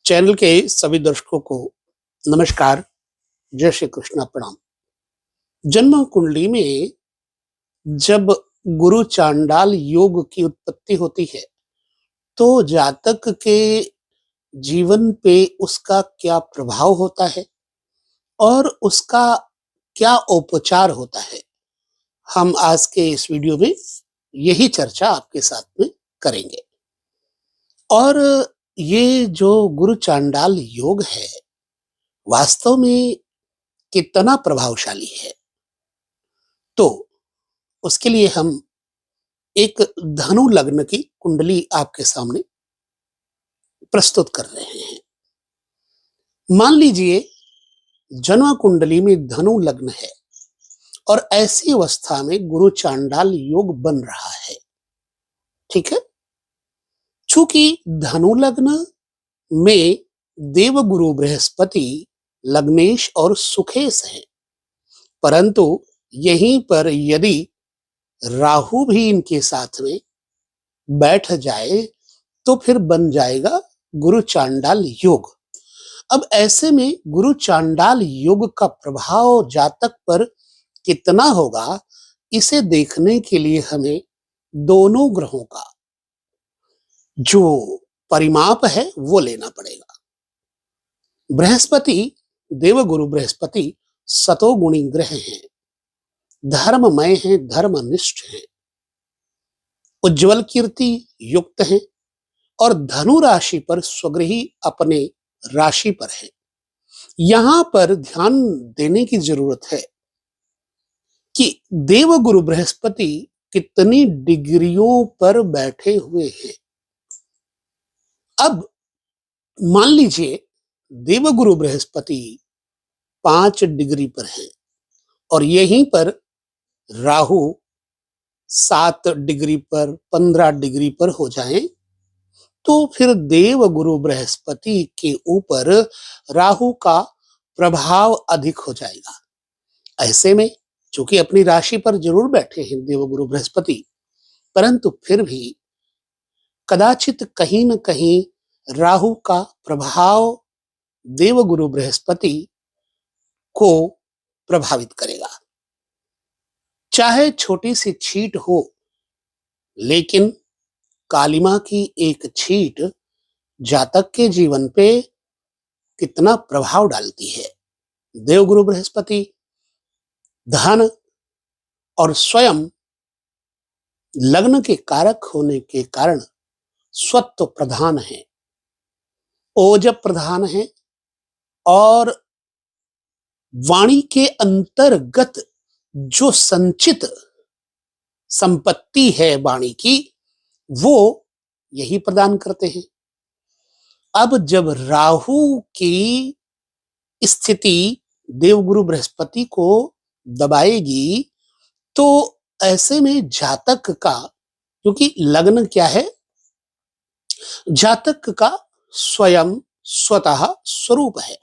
Channel के सभी दर्शकों को नमस्कार, जय श्री कृष्णा, प्रणाम। जन्म कुंडली में जब गुरु चांडाल योग की उत्पत्ति होती है, तो जातक के जीवन पे उसका क्या प्रभाव होता है और उसका क्या उपचार होता है, हम आज के इस वीडियो में यही चर्चा आपके साथ में करेंगे। और ये जो गुरु चांडाल योग है, वास्तव में कितना प्रभावशाली है, तो उसके लिए हम एक धनु लग्न की कुंडली आपके सामने प्रस्तुत कर रहे हैं। मान लीजिए जन्म कुंडली में धनु लग्न है और ऐसी अवस्था में गुरु चांडाल योग बन रहा है। ठीक है, चूंकि धनु लग्न में देवगुरु बृहस्पति लग्नेश और सुखेश है, परंतु यहीं पर यदि राहु भी इनके साथ में बैठ जाए तो फिर बन जाएगा गुरु चांडाल योग। अब ऐसे में गुरु चांडाल योग का प्रभाव जातक पर कितना होगा, इसे देखने के लिए हमें दोनों ग्रहों का जो परिमाप है वो लेना पड़ेगा। बृहस्पति, देवगुरु बृहस्पति सतोगुणी ग्रह हैं, धर्ममय हैं, धर्मनिष्ठ हैं, उज्जवल कीर्ति युक्त हैं और धनु राशि पर स्वगृही अपने राशि पर है। यहां पर ध्यान देने की जरूरत है कि देवगुरु बृहस्पति कितनी डिग्रियों पर बैठे हुए हैं। अब मान लीजिए देवगुरु बृहस्पति 5 डिग्री पर है और यहीं पर राहु 7 डिग्री पर, 15 डिग्री पर हो जाएं, तो फिर देव गुरु बृहस्पति के ऊपर राहु का प्रभाव अधिक हो जाएगा। ऐसे में चूंकि अपनी राशि पर जरूर बैठे हैं देवगुरु बृहस्पति, परंतु फिर भी कदाचित कहीं न कहीं राहु का प्रभाव देवगुरु बृहस्पति को प्रभावित करेगा। चाहे छोटी सी छींट हो, लेकिन कालिमा की एक छींट जातक के जीवन पे कितना प्रभाव डालती है। देवगुरु बृहस्पति धन और स्वयं लग्न के कारक होने के कारण स्वत्व प्रधान है, ओज प्रधान है और वाणी के अंतर्गत जो संचित संपत्ति है वाणी की, वो यही प्रदान करते हैं। अब जब राहु की स्थिति देवगुरु बृहस्पति को दबाएगी, तो ऐसे में जातक का, क्योंकि लग्न क्या है, जातक का स्वयं स्वतः स्वरूप है,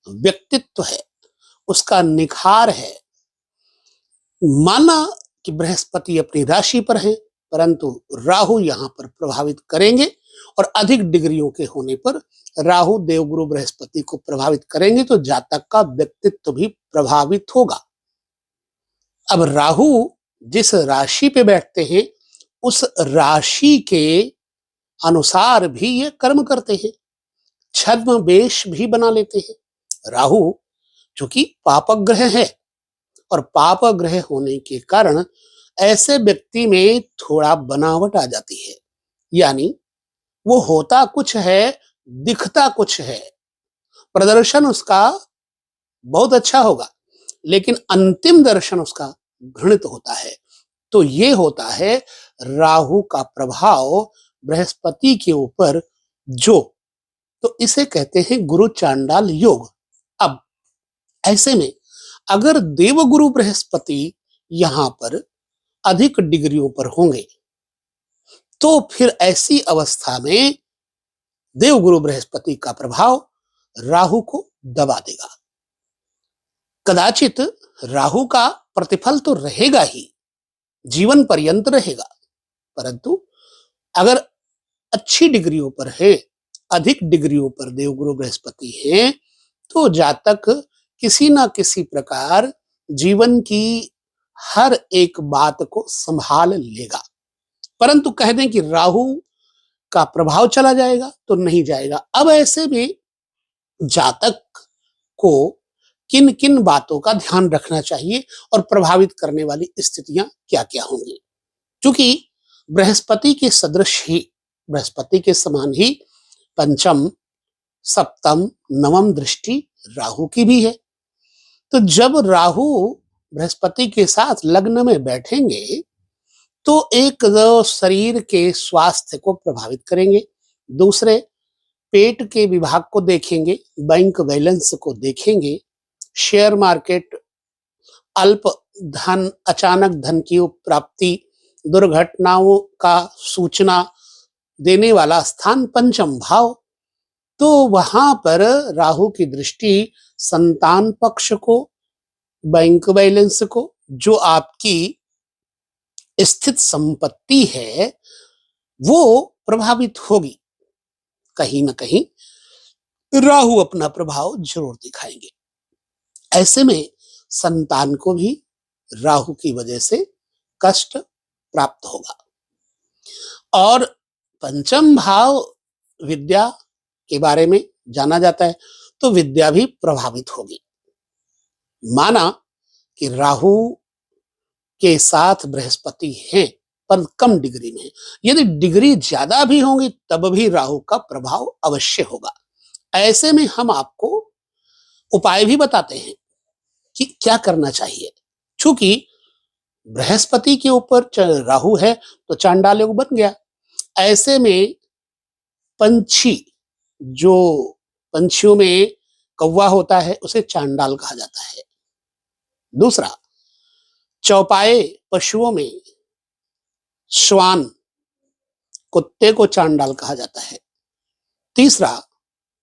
व्यक्तित्व है, उसका निखार है। माना कि बृहस्पति अपनी राशि पर है, परंतु राहु यहां पर प्रभावित करेंगे और अधिक डिग्रियों के होने पर राहु देवगुरु बृहस्पति को प्रभावित करेंगे, तो जातक का व्यक्तित्व भी प्रभावित होगा। अब राहु जिस राशि पे बैठते हैं, उस राशि के अनुसार भी ये कर्म करते हैं, छद्म वेश भी बना लेते हैं। राहु चूंकि पापक ग्रह है और पाप ग्रह होने के कारण ऐसे व्यक्ति में थोड़ा बनावट आ जाती है, यानी वो होता कुछ है, दिखता कुछ है, प्रदर्शन उसका बहुत अच्छा होगा, लेकिन अंतिम दर्शन उसका घृणित होता है। तो ये होता है राहु का प्रभाव बृहस्पति के ऊपर, तो इसे कहते हैं गुरु चांडाल योग। अब ऐसे में अगर देवगुरु बृहस्पति यहां पर अधिक डिग्रियों पर होंगे, तो फिर ऐसी अवस्था में देवगुरु बृहस्पति का प्रभाव राहु को दबा देगा। कदाचित राहु का प्रतिफल तो रहेगा ही, जीवन पर्यंत रहेगा, परंतु अगर अच्छी डिग्रियों पर है, अधिक डिग्रियों पर देवगुरु बृहस्पति हैं, तो जातक किसी ना किसी प्रकार जीवन की हर एक बात को संभाल लेगा। परंतु कह दें कि राहु का प्रभाव चला जाएगा तो नहीं जाएगा। अब ऐसे में जातक को किन किन बातों का ध्यान रखना चाहिए और प्रभावित करने वाली स्थितियां क्या क्या होंगी। क्योंकि बृहस्पति के सदृश ही, बृहस्पति के समान ही पंचम, सप्तम, नवम दृष्टि राहु की भी है। तो जब राहु बृहस्पति के साथ लग्न में बैठेंगे तो एक शरीर के स्वास्थ्य को प्रभावित करेंगे, दूसरे पेट के विभाग को देखेंगे, बैंक बैलेंस को देखेंगे, शेयर मार्केट, अल्प धन, अचानक धन की प्राप्ति, दुर्घटनाओं का सूचना देने वाला स्थान पंचम भाव। तो वहां पर राहु की दृष्टि संतान पक्ष को, बैंक बैलेंस को, जो आपकी स्थित संपत्ति है वो प्रभावित होगी। कहीं ना कहीं राहु अपना प्रभाव जरूर दिखाएंगे। ऐसे में संतान को भी राहु की वजह से कष्ट प्राप्त होगा। और पंचम भाव विद्या के बारे में जाना जाता है, तो विद्या भी प्रभावित होगी। माना कि राहु के साथ बृहस्पति हैं पर कम डिग्री में, यदि डिग्री ज्यादा भी होंगी तब भी राहु का प्रभाव अवश्य होगा। ऐसे में हम आपको उपाय भी बताते हैं कि क्या करना चाहिए। चूंकि बृहस्पति के ऊपर राहु है तो चांडाल योग बन गया। ऐसे में पंछी, जो पंछियों में कौवा होता है उसे चांडाल कहा जाता है। दूसरा, चौपाए पशुओं में श्वान, कुत्ते को चांडाल कहा जाता है। तीसरा,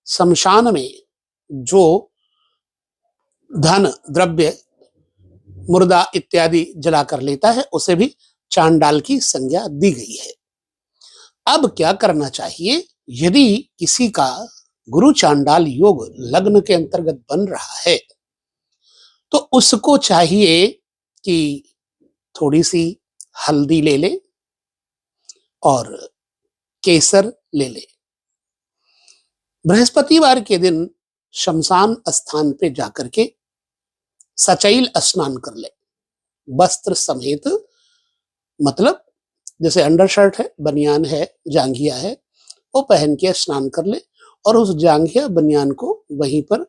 शमशान में जो धन, द्रव्य, मुर्दा इत्यादि जलाकर लेता है उसे भी चांडाल की संज्ञा दी गई है। अब क्या करना चाहिए, यदि किसी का गुरु चांडाल योग लग्न के अंतर्गत बन रहा है तो उसको चाहिए कि थोड़ी सी हल्दी ले ले और केसर ले ले। बृहस्पतिवार के दिन शमशान स्थान पे जाकर के सचैल स्नान कर ले, वस्त्र समेत, मतलब जैसे अंडरशर्ट है, बनियान है, जांघिया है, वो पहन के स्नान कर ले और उस जांघिया बनियान को वहीं पर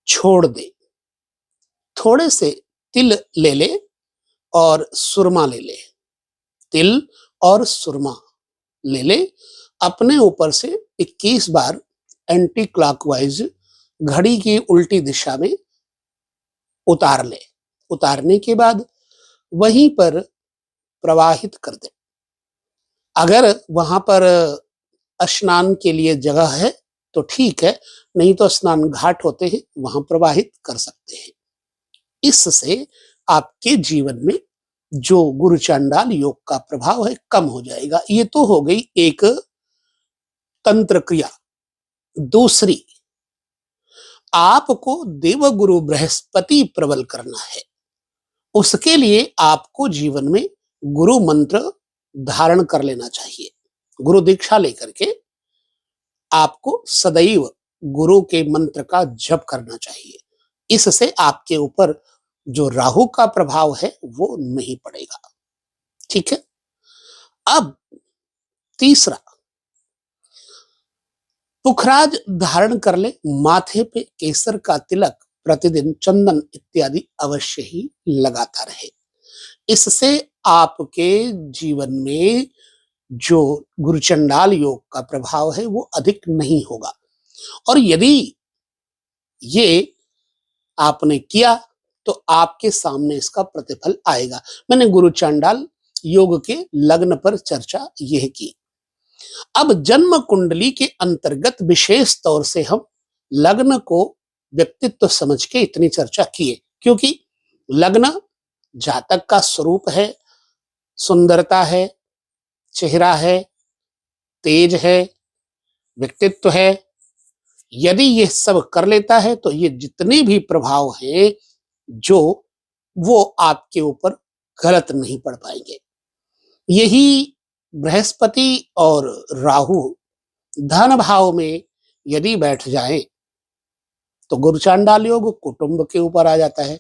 छोड़ दे। थोड़े से तिल ले ले और सुरमा ले ले, तिल और सुरमा ले ले, अपने ऊपर से 21 बार एंटी क्लॉकवाइज घड़ी की उल्टी दिशा में उतार ले। उतारने के बाद वहीं पर प्रवाहित कर दे। अगर वहां पर स्नान के लिए जगह है तो ठीक है, नहीं तो स्नान घाट होते हैं वहां प्रवाहित कर सकते हैं। इससे आपके जीवन में जो गुरु चांडाल योग का प्रभाव है कम हो जाएगा। ये तो हो गई एक तंत्र क्रिया। दूसरी, आपको देवगुरु बृहस्पति प्रबल करना है। उसके लिए आपको जीवन में गुरु मंत्र धारण कर लेना चाहिए। गुरु दीक्षा लेकर के आपको सदैव गुरु के मंत्र का जप करना चाहिए। इससे आपके ऊपर जो राहु का प्रभाव है वो नहीं पड़ेगा। ठीक है। अब तीसरा, पुखराज धारण कर ले, माथे पे केसर का तिलक, प्रतिदिन चंदन इत्यादि अवश्य ही लगाता रहे। इससे आपके जीवन में जो गुरुचंडाल योग का प्रभाव है वो अधिक नहीं होगा। और यदि ये आपने किया तो आपके सामने इसका प्रतिफल आएगा। मैंने गुरु चांडाल योग के लग्न पर चर्चा यह की। अब जन्म कुंडली के अंतर्गत विशेष तौर से हम लग्न को व्यक्तित्व समझ के इतनी चर्चा किए, क्योंकि लग्न जातक का स्वरूप है, सुंदरता है, चेहरा है, तेज है, व्यक्तित्व है, यदि ये सब कर लेता है तो ये जितने भी प्रभाव हैं जो वो आपके ऊपर गलत नहीं पड़ पाएंगे। यही बृहस्पति और राहु धन भाव में यदि बैठ जाएं तो गुरु चांडाल योग कुटुंब के ऊपर आ जाता है।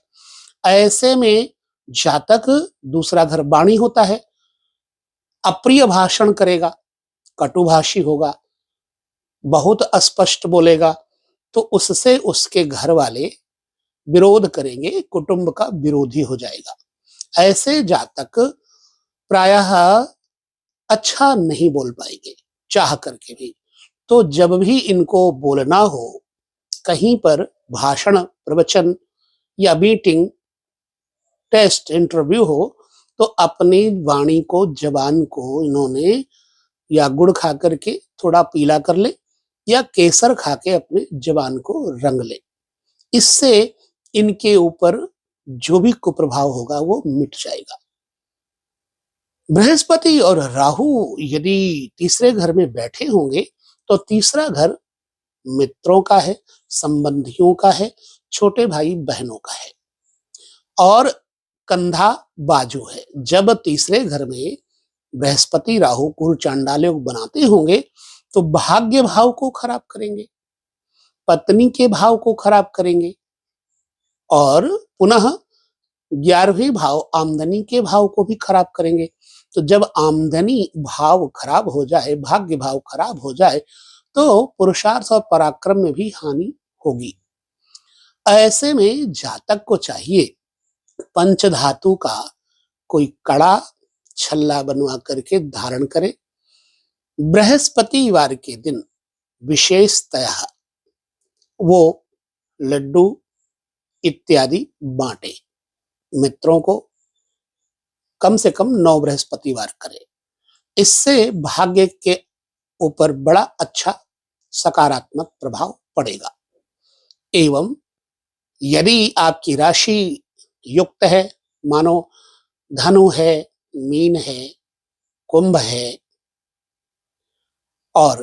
ऐसे में जातक दूसरा घर वाणी होता है, अप्रिय भाषण करेगा, कटुभाषी होगा, बहुत अस्पष्ट बोलेगा, तो उससे उसके घर वाले विरोध करेंगे, कुटुंब का विरोधी हो जाएगा। ऐसे जातक प्रायः अच्छा नहीं बोल पाएंगे चाह करके भी। तो जब भी इनको बोलना हो, कहीं पर भाषण, प्रवचन या मीटिंग, टेस्ट, इंटरव्यू हो, तो अपनी वाणी को, जबान को इन्होंने या गुड़ खा करके थोड़ा पीला कर ले या केसर खा के अपने जबान को रंग ले। इससे इनके ऊपर जो भी कुप्रभाव होगा वो मिट जाएगा। बृहस्पति और राहु यदि तीसरे घर में बैठे होंगे तो तीसरा घर मित्रों का है, संबंधियों का है, छोटे भाई बहनों का है और कंधा बाजू है। जब तीसरे घर में बृहस्पति राहु गुरु चांडाल योग बनाते होंगे तो भाग्य भाव को खराब करेंगे, पत्नी के भाव को खराब करेंगे और पुनः 11वें भाव आमदनी के भाव को भी खराब करेंगे। तो जब आमदनी भाव खराब हो जाए, भाग्य भाव खराब हो जाए, तो पुरुषार्थ और पराक्रम में भी हानि होगी। ऐसे में जातक को चाहिए पंचधातु का कोई कड़ा छल्ला बनवा करके धारण करे। बृहस्पतिवार के दिन विशेषतया वो लड्डू इत्यादि बांटे, मित्रों को कम से कम 9 बृहस्पतिवार करे। इससे भाग्य के ऊपर बड़ा अच्छा सकारात्मक प्रभाव पड़ेगा। एवं यदि आपकी राशि युक्त है, मानो धनु है, मीन है, कुंभ है और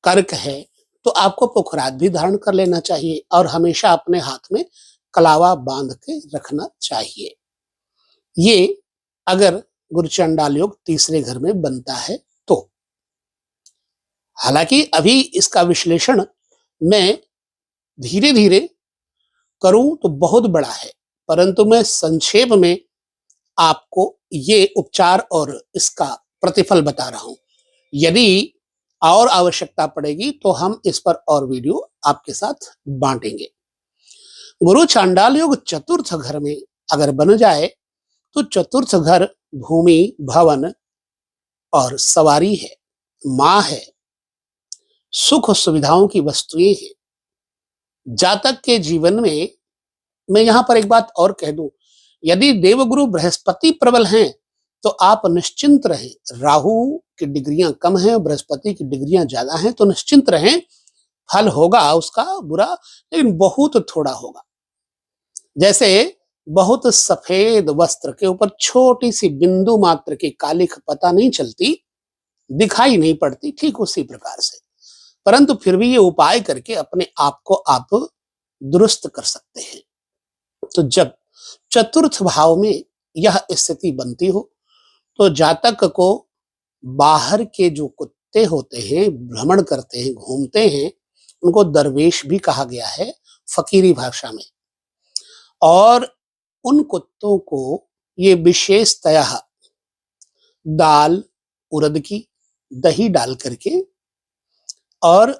कर्क है, तो आपको पुखराज भी धारण कर लेना चाहिए और हमेशा अपने हाथ में कलावा बांध के रखना चाहिए। ये अगर गुरु चांडाल योग तीसरे घर में बनता है तो। हालांकि अभी इसका विश्लेषण मैं धीरे धीरे करूं तो बहुत बड़ा है, परंतु मैं संक्षेप में आपको ये उपचार और इसका प्रतिफल बता रहा हूं। यदि और आवश्यकता पड़ेगी तो हम इस पर और वीडियो आपके साथ बांटेंगे। गुरु चांडाल योग चतुर्थ घर में अगर बन जाए तो चतुर्थ घर भूमि, भवन और सवारी है, मां है, सुख सुविधाओं की वस्तुएं हैं। जातक के जीवन में मैं यहां पर एक बात और कह दूं, यदि देवगुरु बृहस्पति प्रबल हैं तो आप निश्चिंत रहें। राहु की डिग्रियां कम हैं, बृहस्पति की डिग्रियां ज्यादा हैं, तो निश्चिंत रहें, फल होगा उसका बुरा, लेकिन बहुत थोड़ा होगा। जैसे बहुत सफेद वस्त्र के ऊपर छोटी सी बिंदु मात्र की कालिख पता नहीं चलती, दिखाई नहीं पड़ती, ठीक उसी प्रकार से। परंतु फिर भी ये उपाय करके अपने आप को आप दुरुस्त कर सकते हैं। तो जब चतुर्थ भाव में यह स्थिति बनती हो तो जातक को बाहर के जो कुत्ते होते हैं, भ्रमण करते हैं, घूमते हैं, उनको दरवेश भी कहा गया है फकीरी भाषा में। और उन कुत्तों को ये विशेषतया दाल, उड़द की, दही डाल करके और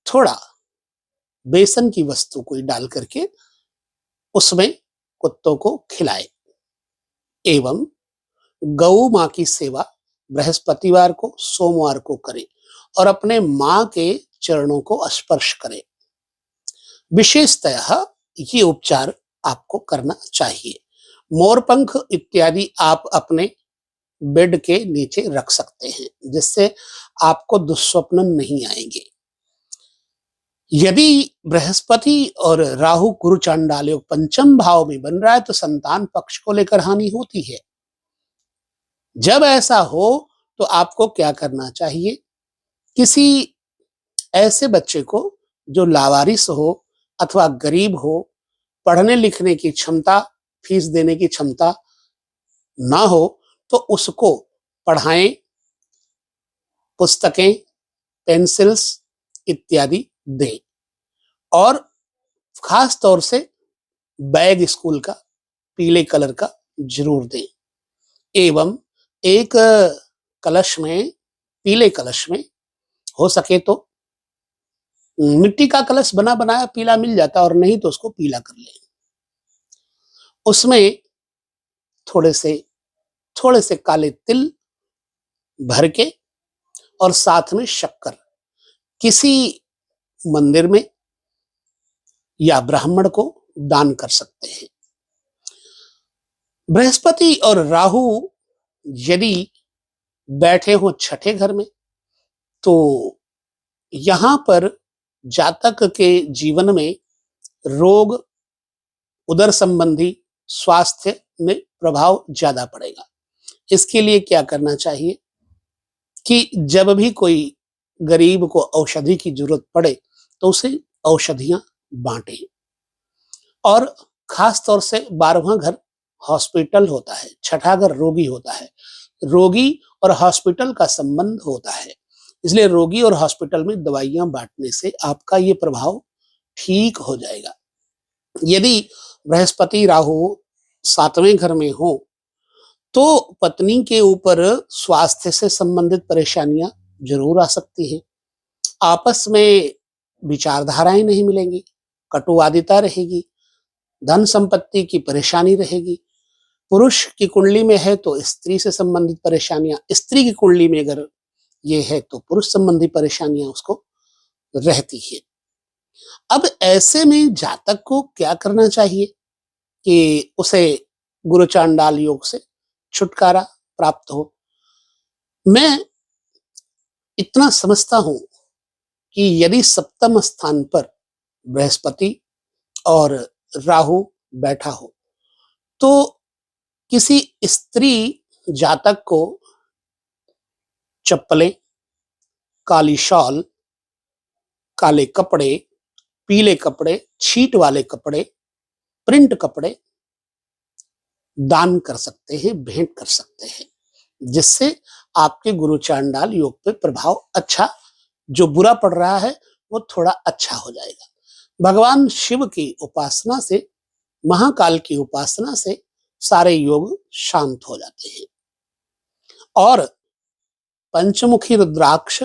थोड़ा बेसन की वस्तु कोई डाल करके उसमें कुत्तों को खिलाए। एवं गौ मां की सेवा बृहस्पतिवार को, सोमवार को करे और अपने मां के चरणों को स्पर्श करे। विशेषतः ये उपचार आपको करना चाहिए। मोरपंख इत्यादि आप अपने बेड के नीचे रख सकते हैं, जिससे आपको दुस्वप्न नहीं आएंगे। यदि बृहस्पति और राहु गुरु चांडाल योग पंचम भाव में बन रहा है तो संतान पक्ष को लेकर हानि होती है। जब ऐसा हो तो आपको क्या करना चाहिए, किसी ऐसे बच्चे को जो लावारिस हो अथवा गरीब हो, पढ़ने लिखने की क्षमता, फीस देने की क्षमता ना हो, तो उसको पढ़ाएं, पुस्तकें, पेंसिल्स इत्यादि दें। और खास तौर से बैग स्कूल का पीले कलर का जरूर दें। एवं एक कलश में, पीले कलश में हो सके तो मिट्टी का कलश बना बनाया पीला मिल जाता, और नहीं तो उसको पीला कर लें। उसमें थोड़े से काले तिल भर के और साथ में शक्कर किसी मंदिर में या ब्राह्मण को दान कर सकते हैं। बृहस्पति और राहु यदि बैठे हो छठे घर में, तो यहां पर जातक के जीवन में रोग, उदर संबंधी स्वास्थ्य में प्रभाव ज्यादा पड़ेगा। इसके लिए क्या करना चाहिए कि जब भी कोई गरीब को औषधि की जरूरत पड़े तो उसे औषधियां बांटें। और खास तौर से 12वां घर हॉस्पिटल होता है, छठा घर रोगी होता है। रोगी और हॉस्पिटल का संबंध होता है, इसलिए रोगी और हॉस्पिटल में दवाइयां बांटने से आपका ये प्रभाव ठीक हो जाएगा। यदि बृहस्पति राहु 7वें घर में हो तो पत्नी के ऊपर स्वास्थ्य से संबंधित परेशानियां जरूर आ सकती हैं। आपस में विचारधाराएं नहीं मिलेंगी, कटुवादिता रहेगी, धन संपत्ति की परेशानी रहेगी। पुरुष की कुंडली में है तो स्त्री से संबंधित परेशानियां, स्त्री की कुंडली में अगर ये है तो पुरुष संबंधी परेशानियां उसको रहती है। अब ऐसे में जातक को क्या करना चाहिए कि उसे गुरु चांडाल योग से छुटकारा प्राप्त हो। मैं इतना समझता हूं कि यदि सप्तम स्थान पर बृहस्पति और राहु बैठा हो तो किसी स्त्री जातक को चप्पलें, काली शॉल, काले कपड़े, पीले कपड़े, छीट वाले कपड़े, प्रिंट कपड़े दान कर सकते हैं, भेंट कर सकते हैं, जिससे आपके गुरु चांडाल योग पे प्रभाव अच्छा, जो बुरा पड़ रहा है वो थोड़ा अच्छा हो जाएगा। भगवान शिव की उपासना से, महाकाल की उपासना से सारे योग शांत हो जाते हैं। और पंचमुखी रुद्राक्ष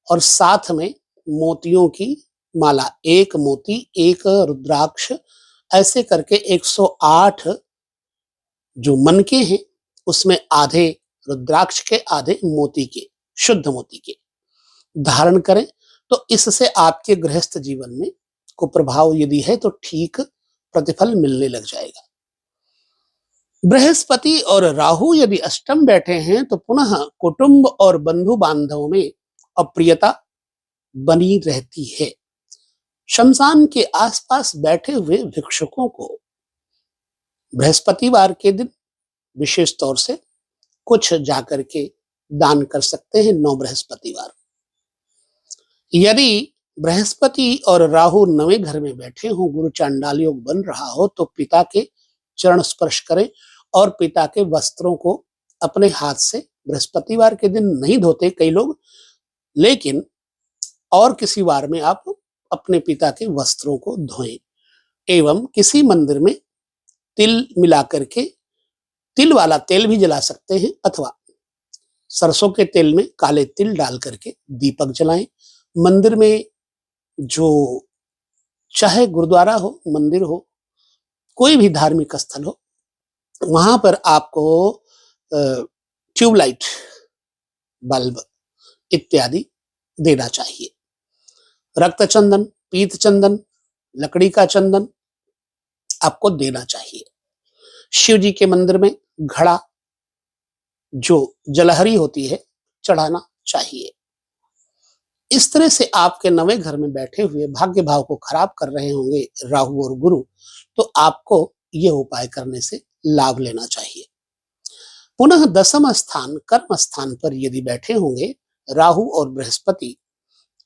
और साथ में मोतियों की माला, एक मोती एक रुद्राक्ष, ऐसे करके 108 जो मनके हैं उसमें आधे रुद्राक्ष के, आधे मोती के, शुद्ध मोती के धारण करें, तो इससे आपके गृहस्थ जीवन में को प्रभाव यदि है तो ठीक प्रतिफल मिलने लग जाएगा। बृहस्पति और राहु यदि अष्टम बैठे हैं तो पुनः कुटुंब और बंधु बांधवों में अप्रियता बनी रहती है। शमशान के आसपास बैठे हुए भिक्षुकों को बृहस्पतिवार के दिन विशेष तौर से कुछ जाकर के दान कर सकते हैं, 9 बृहस्पतिवार। यदि बृहस्पति और राहु 9वें घर में बैठे हो, गुरु चांडाल योग बन रहा हो, तो पिता के चरण स्पर्श करें और पिता के वस्त्रों को अपने हाथ से, बृहस्पतिवार के दिन नहीं धोते कई लोग, लेकिन और किसी वार में आप अपने पिता के वस्त्रों को धोएं। एवं किसी मंदिर में तिल मिला करके, तिल वाला तेल भी जला सकते हैं, अथवा सरसों के तेल में काले तिल डाल करके दीपक जलाएं। मंदिर में, जो चाहे गुरुद्वारा हो, मंदिर हो, कोई भी धार्मिक स्थल हो, वहां पर आपको ट्यूबलाइट बल्ब इत्यादि देना चाहिए। रक्त चंदन, पीत चंदन, लकड़ी का चंदन आपको देना चाहिए। शिव जी के मंदिर में घड़ा, जो जलहरी होती है, चढ़ाना चाहिए। इस तरह से आपके 9वें घर में बैठे हुए भाग्य भाव को खराब कर रहे होंगे राहु और गुरु, तो आपको ये उपाय करने से लाभ लेना चाहिए। पुनः 10वां स्थान कर्म स्थान पर यदि बैठे होंगे राहु और बृहस्पति,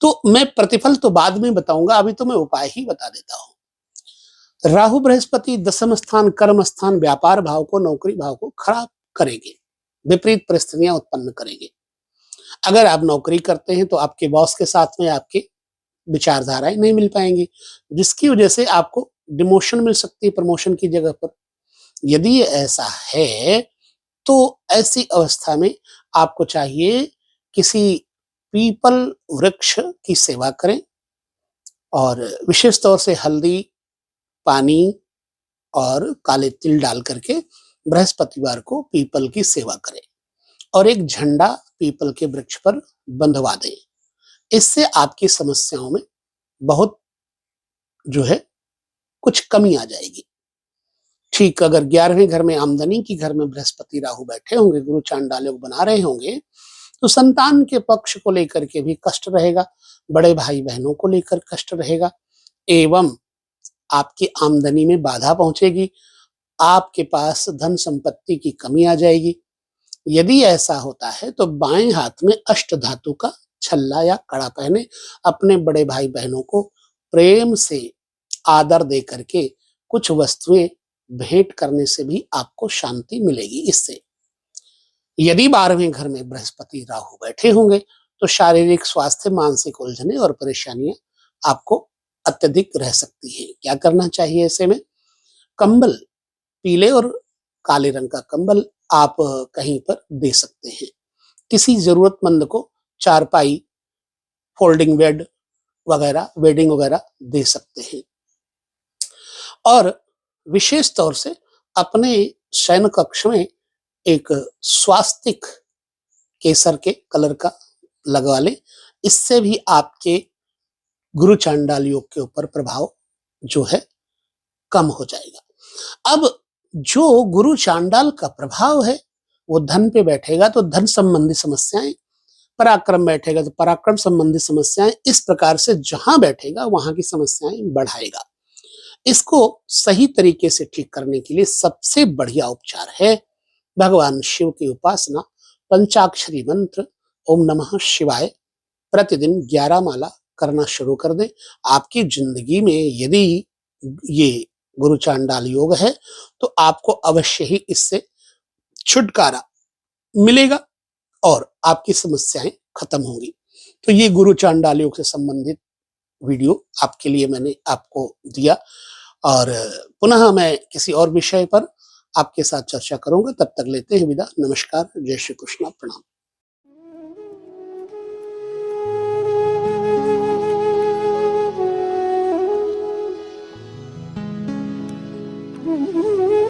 तो मैं प्रतिफल तो बाद में बताऊंगा, अभी तो मैं उपाय ही बता देता हूं। राहु बृहस्पति दशम स्थान, कर्म स्थान, व्यापार भाव को, नौकरी भाव को खराब करेंगे, विपरीत परिस्थितियां उत्पन्न करेंगे। अगर आप नौकरी करते हैं तो आपके बॉस के साथ में आपके विचारधाराएं नहीं मिल पाएंगी, जिसकी वजह से आपको डिमोशन मिल सकती है प्रमोशन की जगह पर। यदि ये ऐसा है तो ऐसी अवस्था में आपको चाहिए किसी पीपल वृक्ष की सेवा करें, और विशेष तौर से हल्दी, पानी और काले तिल डाल करके बृहस्पतिवार को पीपल की सेवा करें और एक झंडा पीपल के वृक्ष पर बंधवा दें। इससे आपकी समस्याओं में बहुत जो है कुछ कमी आ जाएगी। ठीक अगर 11वें घर में, आमदनी की घर में बृहस्पति राहु बैठे होंगे, गुरु चांडाल योग बना रहे होंगे, तो संतान के पक्ष को लेकर के भी कष्ट रहेगा, बड़े भाई बहनों को लेकर कष्ट रहेगा, एवं आपकी आमदनी में बाधा पहुंचेगी, आपके पास धन संपत्ति की कमी आ जाएगी। यदि ऐसा होता है तो बाएं हाथ में अष्ट धातु का छल्ला या कड़ा पहने, अपने बड़े भाई बहनों को प्रेम से आदर दे करके कुछ वस्तुएं भेंट करने से भी आपको शांति मिलेगी। इससे यदि 12वें घर में बृहस्पति राहु बैठे होंगे तो शारीरिक स्वास्थ्य, मानसिक उलझने और परेशानियां आपको अत्यधिक रह सकती है। क्या करना चाहिए ऐसे में? कंबल, पीले और काले रंग का कंबल आप कहीं पर दे सकते हैं। किसी जरूरतमंद को चारपाई, फोल्डिंग बेड वगैरह, बेडिंग वगैरह दे सकते हैं। और विशेष तौर से अपने शयन कक्ष में एक स्वास्तिक केसर के कलर का लगवा ले। इससे भी आपके गुरु चांडाल योग के ऊपर प्रभाव जो है कम हो जाएगा। अब जो गुरु चांडाल का प्रभाव है वो धन पे बैठेगा तो धन संबंधी समस्याएं, पराक्रम बैठेगा तो पराक्रम संबंधी समस्याएं, इस प्रकार से जहां बैठेगा वहां की समस्याएं बढ़ाएगा। इसको सही तरीके से ठीक करने के लिए सबसे बढ़िया उपचार है भगवान शिव की उपासना, पंचाक्षरी मंत्र ओम नमः शिवाय प्रतिदिन 11 माला करना शुरू कर दें। आपकी जिंदगी में यदि ये गुरु चांडाल योग है तो आपको अवश्य ही इससे छुटकारा मिलेगा और आपकी समस्याएं खत्म होंगी। तो ये गुरु चांडाल योग से संबंधित वीडियो आपके लिए मैंने आपको दिया, और पुनः मैं किसी और विषय पर आपके साथ चर्चा करूंगा। तब तक लेते हैं विदा। नमस्कार, जय श्री कृष्ण, प्रणाम।